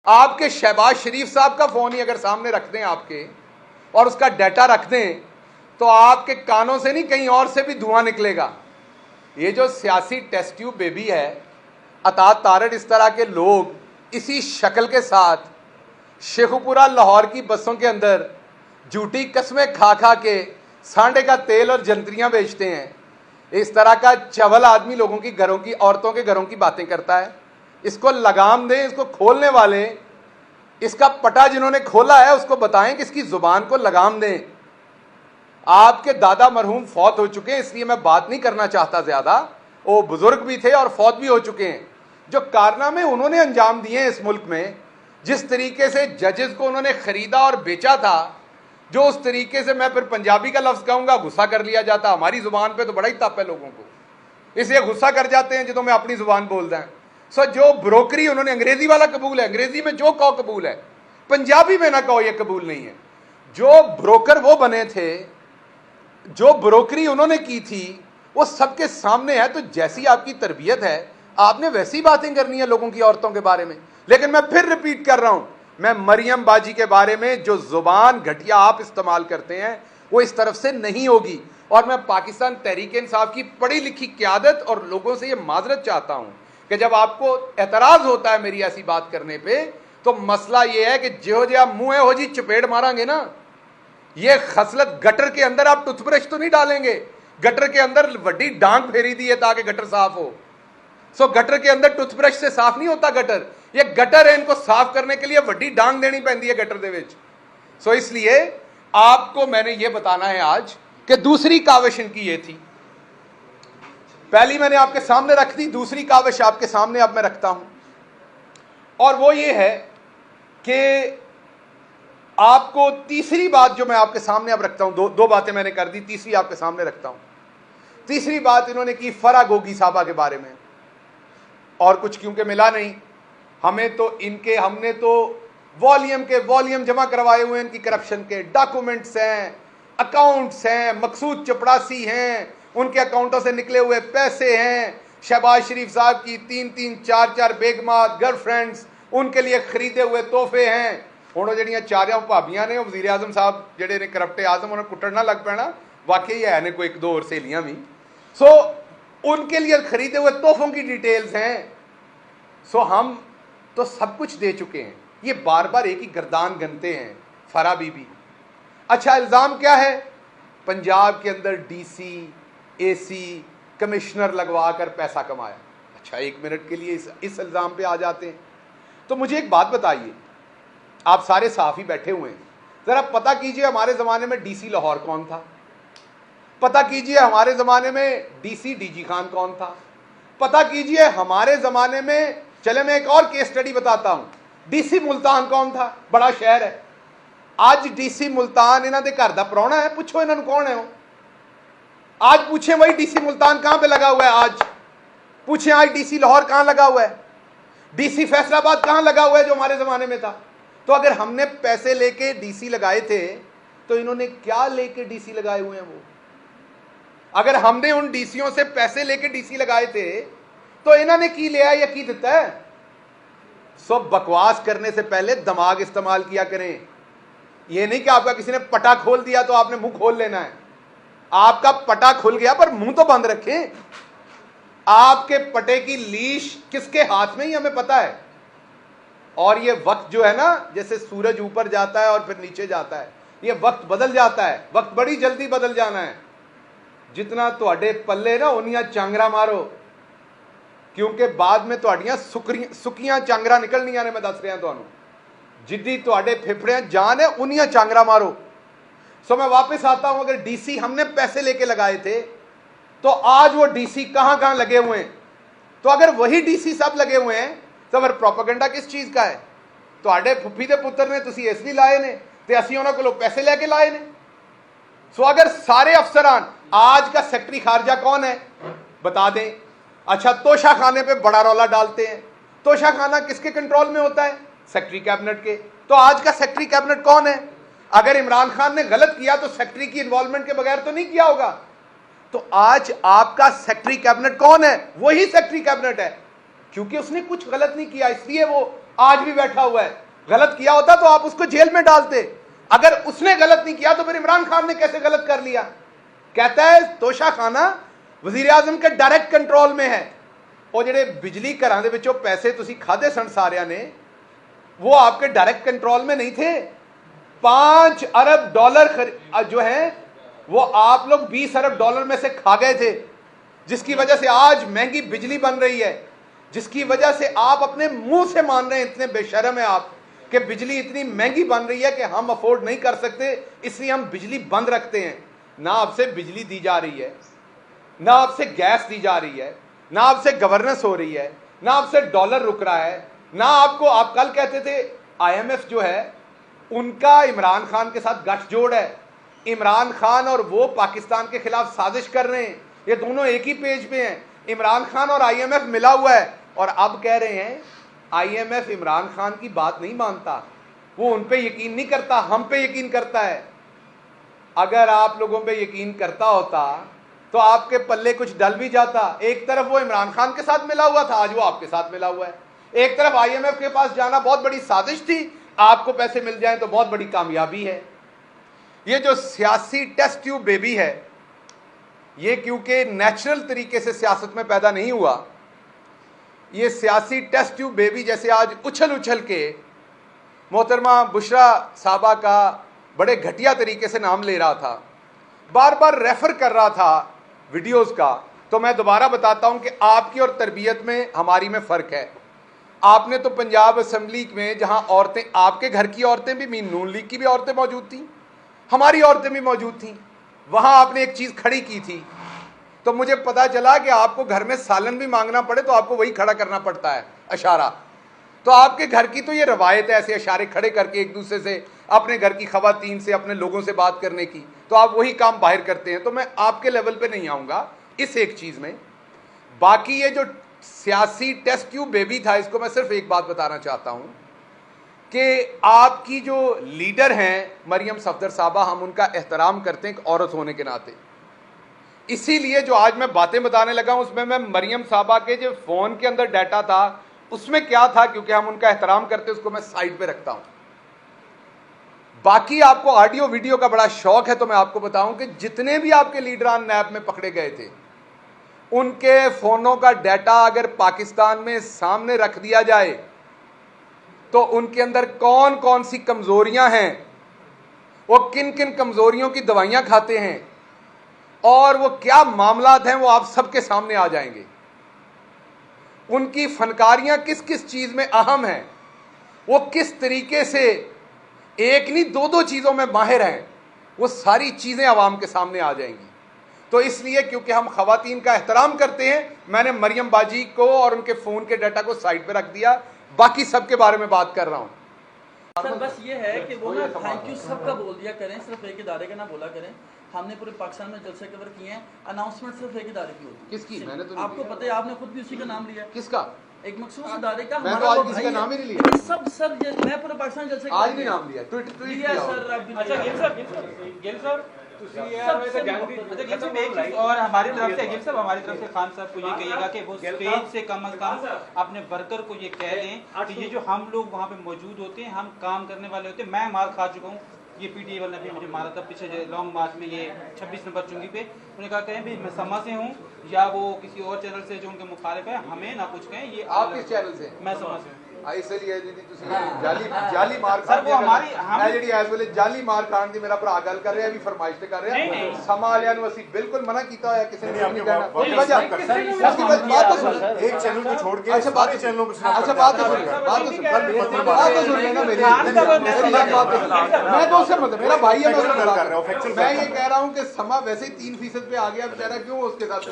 آپ کے شہباز شریف صاحب کا فون ہی اگر سامنے رکھ دیں آپ کے اور اس کا ڈیٹا رکھ دیں تو آپ کے کانوں سے نہیں کہیں اور سے بھی دھواں نکلے گا. یہ جو سیاسی ٹیسٹ ٹیوب بیبی ہے، عطا تارڑ، اس طرح کے لوگ اسی شکل کے ساتھ شیخوپورہ لاہور کی بسوں کے اندر جھوٹی قسمیں کھا کھا کے سانڈے کا تیل اور جنتریاں بیچتے ہیں. اس طرح کا چول آدمی لوگوں کی گھروں کی عورتوں کے گھروں کی باتیں کرتا ہے. اس کو لگام دیں. اس کو کھولنے والے، اس کا پٹا جنہوں نے کھولا ہے اس کو بتائیں کہ اس کی زبان کو لگام دیں. آپ کے دادا مرحوم فوت ہو چکے ہیں، اس لیے میں بات نہیں کرنا چاہتا زیادہ. وہ بزرگ بھی تھے اور فوت بھی ہو چکے ہیں. جو کارنامے انہوں نے انجام دیے ہیں اس ملک میں، جس طریقے سے ججز کو انہوں نے خریدا اور بیچا تھا، جو اس طریقے سے، میں پھر پنجابی کا لفظ کہوں گا، غصہ کر لیا جاتا. ہماری زبان پہ تو بڑا ہی تپ ہے لوگوں کو، اس لیے غصہ کر جاتے ہیں جدوں میں اپنی زبان بولتا ہے. جو بروکری انہوں نے، انگریزی والا قبول ہے، انگریزی میں جو کہو قبول ہے، پنجابی میں نہ کہو یہ قبول نہیں ہے. جو بروکر وہ بنے تھے، جو بروکری انہوں نے کی تھی، وہ سب کے سامنے ہے. تو جیسی آپ کی تربیت ہے، آپ نے ویسی باتیں کرنی ہے لوگوں کی عورتوں کے بارے میں. لیکن میں پھر ریپیٹ کر رہا ہوں، میں مریم باجی کے بارے میں جو زبان گھٹیا آپ استعمال کرتے ہیں وہ اس طرف سے نہیں ہوگی. اور میں پاکستان تحریک انصاف کی پڑھی لکھی قیادت اور لوگوں سے یہ معذرت چاہتا ہوں کہ جب آپ کو اعتراض ہوتا ہے میری ایسی بات کرنے پہ، تو مسئلہ یہ ہے کہ جو منہ ہے ہو جی چپیڑ ماریں گے نا. یہ خصلت گٹر کے اندر آپ ٹوتھ برش تو نہیں ڈالیں گے، گٹر کے اندر وڈی ڈانگ پھیری دی ہے تاکہ گٹر صاف ہو. گٹر کے اندر ٹوتھ برش سے صاف نہیں ہوتا گٹر. یہ گٹر ہے، ان کو صاف کرنے کے لیے وڈی ڈانگ دینی پہنتی ہے گٹر دے وچ. اس لیے آپ کو میں نے یہ بتانا ہے آج کہ دوسری کاوش ان کی یہ تھی. پہلی میں نے آپ کے سامنے رکھ دی، دوسری کاوش آپ کے سامنے اب میں رکھتا ہوں، اور وہ یہ ہے کہ آپ کو تیسری بات جو میں آپ کے سامنے اب رکھتا ہوں، دو باتیں میں نے کر دی، تیسری آپ کے سامنے رکھتا ہوں. تیسری بات انہوں نے کی فرا گوگی صاحبہ کے بارے میں، اور کچھ کیونکہ ملا نہیں ہمیں، تو ہم نے تو والیوم کے والیوم جمع کروائے ہوئے ہیں ان کی کرپشن کے. ڈاکومنٹس ہیں، اکاؤنٹس ہیں، مقصود چپڑاسی ہیں، ان کے اکاؤنٹوں سے نکلے ہوئے پیسے ہیں. شہباز شریف صاحب کی 3 4 بیگمات، گرل فرینڈز، ان کے لیے خریدے ہوئے تحفے ہیں. ہوں جہاں چاروں بھابیاں نے، وزیر اعظم صاحب جہے نے کرپٹ اعظم، انہوں نے کٹڑ نہ لگ پینا، واقعی ہے نے کوئی 1 2 اور سہیلیاں بھی. ان کے لیے خریدے ہوئے تحفوں کی ڈیٹیلز ہیں. ہم تو سب کچھ دے چکے ہیں. یہ بار بار ایک ہی گردان گنتے ہیں فرا بی بی. اچھا، الزام کیا ہے؟ پنجاب کے اندر ڈی سی، اے سی، کمشنر لگوا کر پیسہ کمایا. اچھا، 1 منٹ کے لیے اس الزام پہ آ جاتے ہیں. تو مجھے ایک بات بتائیے، آپ سارے صحافی بیٹھے ہوئے ہیں، ذرا پتہ کیجئے ہمارے زمانے میں ڈی سی لاہور کون تھا؟ پتہ کیجئے ہمارے زمانے میں D C D G Khan کون تھا؟ پتہ کیجئے ہمارے زمانے میں، چلے میں ایک اور کیس سٹڈی بتاتا ہوں، ڈی سی ملتان کون تھا؟ بڑا شہر ہے. آج ڈی سی ملتان انہوں دے گھر دا پراؤنا ہے. پوچھو انہوں کون ہے وہ. آج پوچھیں وہی ڈی سی ملتان کہاں پہ لگا ہوا ہے. آج پوچھیں آج ڈی سی لاہور کہاں لگا ہوا ہے، ڈی سی فیصل آباد کہاں لگا ہوا ہے جو ہمارے زمانے میں تھا. تو اگر ہم نے پیسے لے کے ڈی سی لگائے تھے تو انہوں نے کیا لے کے ڈی سی لگائے ہوئے ہیں وہ؟ اگر ہم نے ان ڈی سیوں سے پیسے لے کے ڈی سی لگائے تھے تو انہوں نے کی لیا یا کی دیتا ہے؟ بکواس کرنے سے پہلے دماغ استعمال کیا کریں. یہ نہیں کہ آپ کا کسی نے پٹا کھول دیا تو آپ نے منہ کھول لینا ہے. آپ کا پٹا کھل گیا پر منہ تو بند رکھیں. آپ کے پٹے کی لیش کس کے ہاتھ میں ہی ہمیں پتا ہے. اور یہ وقت جو ہے نا، جیسے سورج اوپر جاتا ہے اور پھر نیچے جاتا ہے، یہ وقت بدل جاتا ہے. وقت بڑی جلدی بدل جانا ہے. جتنا تواڈے پلے نا انیاں چانگرا مارو، کیونکہ بعد میں تواڈیاں سکیاں چانگرا نکلنیاں نے. میں دس رہا تمہیں، جدی تواڈے پھپھڑیاں جان ہے انیاں چانگرا مارو. میں واپس آتا ہوں. اگر ڈی سی ہم نے پیسے لے کے لگائے تھے تو آج وہ ڈی سی کہاں کہاں لگے ہوئے ہیں. تو اگر وہی ڈی سی سب لگے ہوئے ہیں تو پھر پروپیگنڈا کس چیز کا ہے؟ تواڈے پھپھی دے پتر نے تسی اس لیے لائے نے تے اسی انہاں کولوں پیسے لے کے لائے نے. اگر سارے افسران، آج کا سیکٹری خارجہ کون ہے بتا دیں. اچھا، توشہ خانے پہ بڑا رولا ڈالتے ہیں. توشہ خانہ کس کے کنٹرول میں ہوتا ہے؟ سیکٹری کیبنٹ کے. تو آج کا سیکٹری کیبنٹ کون ہے؟ اگر عمران خان نے غلط کیا تو سیکٹری کی انوالومنٹ کے بغیر تو نہیں کیا ہوگا. تو آج آپ کا سیکٹری کیبنٹ کون ہے؟ وہی سیکٹری کیبنٹ ہے، کیونکہ اس نے کچھ غلط نہیں کیا اس لیے وہ آج بھی بیٹھا ہوا ہے. غلط کیا ہوتا تو آپ اس کو جیل میں ڈالتے. اگر اس نے غلط نہیں کیا تو پھر عمران خان نے کیسے غلط کر لیا؟ کہتا ہے توشہ خانہ وزیر اعظم کے ڈائریکٹ کنٹرول میں ہے. وہ جڑے بجلی گھراں دے وچوں پیسے تسی کھادے سن ساریاں نے, وہ آپ کے ڈائریکٹ کنٹرول میں نہیں تھے. 5 ارب ڈالر جو ہیں وہ آپ لوگ 20 ارب ڈالر میں سے کھا گئے تھے, جس کی وجہ سے آج مہنگی بجلی بن رہی ہے, جس کی وجہ سے آپ اپنے منہ سے مان رہے ہیں, اتنے بے شرم ہیں آپ کہ بجلی اتنی مہنگی بن رہی ہے کہ ہم افورڈ نہیں کر سکتے, اس لیے ہم بجلی بند رکھتے ہیں. نہ آپ سے بجلی دی جا رہی ہے, نہ آپ سے گیس دی جا رہی ہے, نہ آپ سے گورننس ہو رہی ہے, نہ آپ سے ڈالر رک رہا ہے, نہ آپ کو, آپ کل کہتے تھے IMF جو ہے ان کا عمران خان کے ساتھ گٹھ جوڑ ہے, عمران خان اور وہ پاکستان کے خلاف سازش کر رہے ہیں, یہ دونوں ایک ہی پیج پہ ہیں. عمران خان اور IMF ملا ہوا ہے, اور اب کہہ رہے ہیں IMF عمران خان کی بات نہیں مانتا, وہ ان پہ یقین نہیں کرتا, ہم پہ یقین کرتا ہے. اگر آپ لوگوں پہ یقین کرتا ہوتا تو آپ کے پلے کچھ ڈل بھی جاتا. ایک طرف وہ عمران خان کے ساتھ ملا ہوا تھا, آج وہ آپ کے ساتھ ملا ہوا ہے. ایک طرف IMF کے پاس جانا بہت بڑی سازش تھی, آپ کو پیسے مل جائیں تو بہت بڑی کامیابی ہے. یہ جو سیاسی ٹیسٹ ٹیوب بیبی ہے, یہ کیونکہ نیچرل طریقے سے سیاست میں پیدا نہیں ہوا, یہ سیاسی ٹیسٹ ٹیوب بیبی جیسے آج اچھل اچھل کے محترمہ بشرا صاحبہ کا بڑے گھٹیا طریقے سے نام لے رہا تھا, بار بار ریفر کر رہا تھا ویڈیوز کا. تو میں دوبارہ بتاتا ہوں کہ آپ کی اور تربیت میں ہماری میں فرق ہے. آپ نے تو پنجاب اسمبلی میں جہاں عورتیں, آپ کے گھر کی عورتیں بھی, مین نون لیگ کی بھی عورتیں موجود تھیں, ہماری عورتیں بھی موجود تھیں, وہاں آپ نے ایک چیز کھڑی کی تھی. تو مجھے پتا چلا کہ آپ کو گھر میں سالن بھی مانگنا پڑے تو آپ کو وہی کھڑا کرنا پڑتا ہے, اشارہ. تو آپ کے گھر کی تو یہ روایت ہے ایسے اشارے کھڑے کر کے ایک دوسرے سے, اپنے گھر کی خواتین سے, اپنے لوگوں سے بات کرنے کی, تو آپ وہی کام باہر کرتے ہیں. تو میں آپ کے لیول پہ نہیں آؤں گا اس ایک چیز میں. باقی یہ جو سیاسی ٹیسٹ ٹیوب بیبی تھا, اس کو میں صرف ایک بات بتانا چاہتا ہوں کہ آپ کی جو لیڈر ہیں مریم صفدر صاحبہ, ہم ان کا احترام کرتے ہیں ایک عورت ہونے کے ناطے. اسی لیے جو آج میں باتیں بتانے لگا ہوں اس میں مریم صاحبہ کے جو فون کے اندر ڈیٹا تھا اس میں کیا تھا, کیونکہ ہم ان کا احترام کرتے اس کو میں سائڈ پہ رکھتا ہوں. باقی آپ کو آڈیو ویڈیو کا بڑا شوق ہے تو میں آپ کو بتاؤں کہ جتنے بھی آپ کے لیڈران نیب میں پکڑے گئے تھے, ان کے فونوں کا ڈیٹا اگر پاکستان میں سامنے رکھ دیا جائے تو ان کے اندر کون کون سی کمزوریاں ہیں, وہ کن کن کمزوریوں کی دوائیاں کھاتے ہیں, اور وہ کیا معاملات ہیں, وہ آپ سب کے سامنے آ جائیں گے. ان کی فنکاریاں کس کس چیز میں اہم ہیں, وہ کس طریقے سے ایک نہیں دو چیزوں میں ماہر ہیں, وہ ساری چیزیں عوام کے سامنے آ جائیں گی. تو اس لیے کیونکہ ہم خواتین کا احترام کرتے ہیں, میں نے مریم باجی کو اور ان کے فون کے ڈیٹا کو سائڈ پہ رکھ دیا, باقی سب کے بارے میں بات کر رہا ہوں. سر بس یہ ہے کہ وہ نا تھینک یو سب کا بول دیا کریں, صرف ایک ادارے کا نہ بولا کریں. ہم نے پورے پاکستان میں جلسے کور کیے ہیں, اناؤنسمنٹ صرف ایک ادارے کی ہوتی ہے. کس کی؟ میں نے تو آپ کو پتہ ہے, آپ نے خود بھی اسی کا نام لیا. کس کا؟ ایک مخصوص ادارے کا. میں تو آج کسی کا نام ہی نہیں لیا. سب سر میں پورے پاکستان جلسے آج نہیں نام لیا, ٹویٹ لیا سر. اچھا گل صاحب اور ہماری طرف سے گل صاحب, ہماری طرف سے خان صاحب کو یہ کہیے گا کہ وہ اسٹیج سے کم از کم اپنے ورکر کو یہ کہہ دیں کہ یہ جو ہم لوگ وہاں پہ موجود ہوتے ہیں, ہم کام کرنے والے ہوتے ہیں. میں مار کھا چکا ہوں, یہ PTI والے نے بھی مجھے مارا تھا پیچھے لانگ مارچ میں, یہ 26 نمبر چنگی پہ. انہوں نے کہا کہیں بھی میں سما سے ہوں یا وہ کسی اور چینل سے جو ان کے مخالف ہے, ہمیں نہ کچھ کہیں. یہ آپ کس چینل سے؟ میں سما سے ہوں. اس لیے جعلی مار سر وہ ہماری جعلی مار کھان دی میرا بھرا گل کر رہے ہیں, ابھی فرمائش تے کر رہے ہیں. سما والے نو اسی بالکل منع کیتا ہوا ہے, کسی نے نہیں کہنا. بات تو سن, ایک چینل کو چھوڑ کے اچھا بات چینلوں کو اچھا بات تو سن لینا میری. میں تو اس سے مطلب میرا بھائی ہے, میں یہ کہہ رہا ہوں کہ سما ویسے ہی 3% پہ آ گیا بیچارہ, کیوں اس کے ساتھ